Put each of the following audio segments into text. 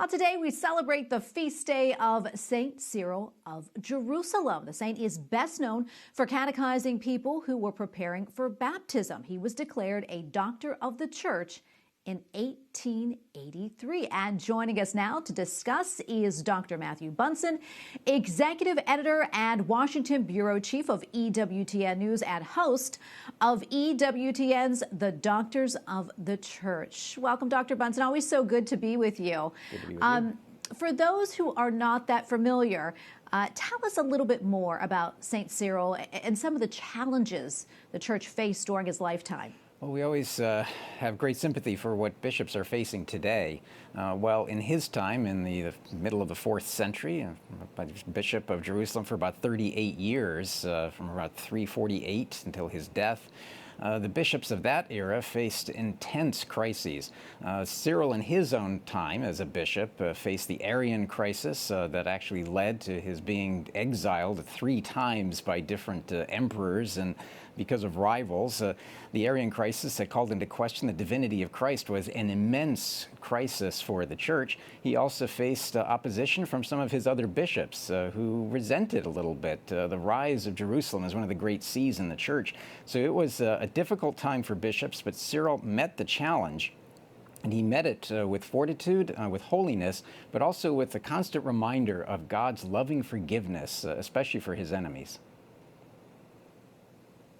Well, today we celebrate the feast day of Saint Cyril of Jerusalem. The saint is best known for catechizing people who were preparing for baptism. He was declared a doctor of the church in 1883. And joining us now to discuss is Dr. Matthew Bunson, executive editor and Washington bureau chief of EWTN News and host of EWTN's The Doctors of the Church. Welcome, Dr. Bunson. Always so good to be with you. Good to be with you. For those who are not that familiar, tell us a little bit more about St. Cyril and some of the challenges the church faced during his lifetime. Well, we always have great sympathy for what bishops are facing today. Well, in his time, in the middle of the 4th century, Bishop of Jerusalem for about 38 years, from about 348 until his death, the bishops of that era faced intense crises. Cyril, in his own time as a bishop, faced the Arian crisis that actually led to his being exiled 3 times by different emperors, and because of rivals. The Arian crisis that called into question the divinity of Christ was an immense crisis for the church. He also faced opposition from some of his other bishops who resented a little bit the rise of Jerusalem as one of the great sees in the church. So it was a difficult time for bishops, but Cyril met the challenge. And he met it with fortitude, with holiness, but also with the constant reminder of God's loving forgiveness, especially for his enemies.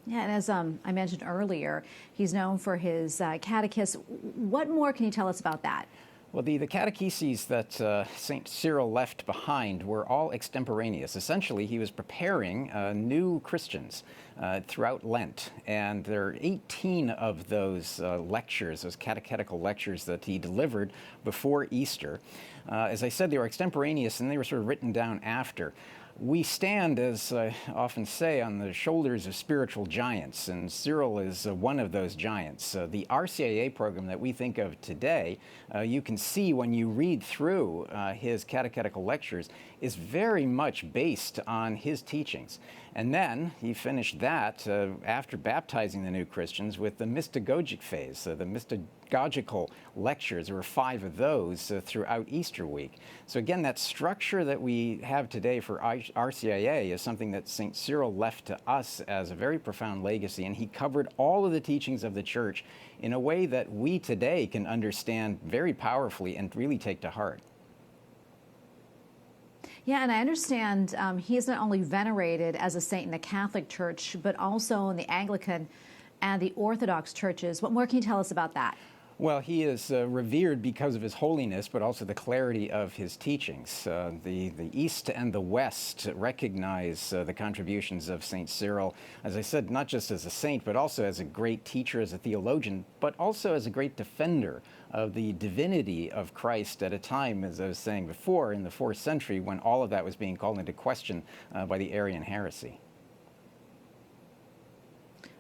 Yeah, and as I mentioned earlier, he's known for his catechis. What more can you tell us about that? Well, the catecheses that St. Cyril left behind were all extemporaneous. Essentially, he was preparing new Christians throughout Lent. And there are 18 of those lectures, those catechetical lectures that he delivered before Easter. As I said, they were extemporaneous and they were sort of written down after. We stand, as I often say, on the shoulders of spiritual giants, and Cyril is one of those giants. The RCIA program that we think of today, you can see when you read through his catechetical lectures, is very much based on his teachings. And then he finished that after baptizing the new Christians with the mystagogic phase, the mystagogical lectures. There were 5 of those throughout Easter week. So again, that structure that we have today for RCIA is something that St. Cyril left to us as a very profound legacy, and he covered all of the teachings of the church in a way that we today can understand very powerfully and really take to heart. Yeah, and I understand he is not only venerated as a saint in the Catholic Church, but also in the Anglican and the Orthodox Churches. What more can you tell us about that? Well, he is revered because of his holiness, but also the clarity of his teachings. The East and the West recognize the contributions of St. Cyril, as I said, not just as a saint, but also as a great teacher, as a theologian, but also as a great defender of the divinity of Christ at a time, as I was saying before, in the 4th century, when all of that was being called into question by the Arian heresy.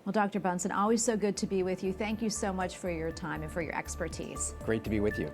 Well, Dr. Bunson, always so good to be with you. Thank you so much for your time and for your expertise. Great to be with you.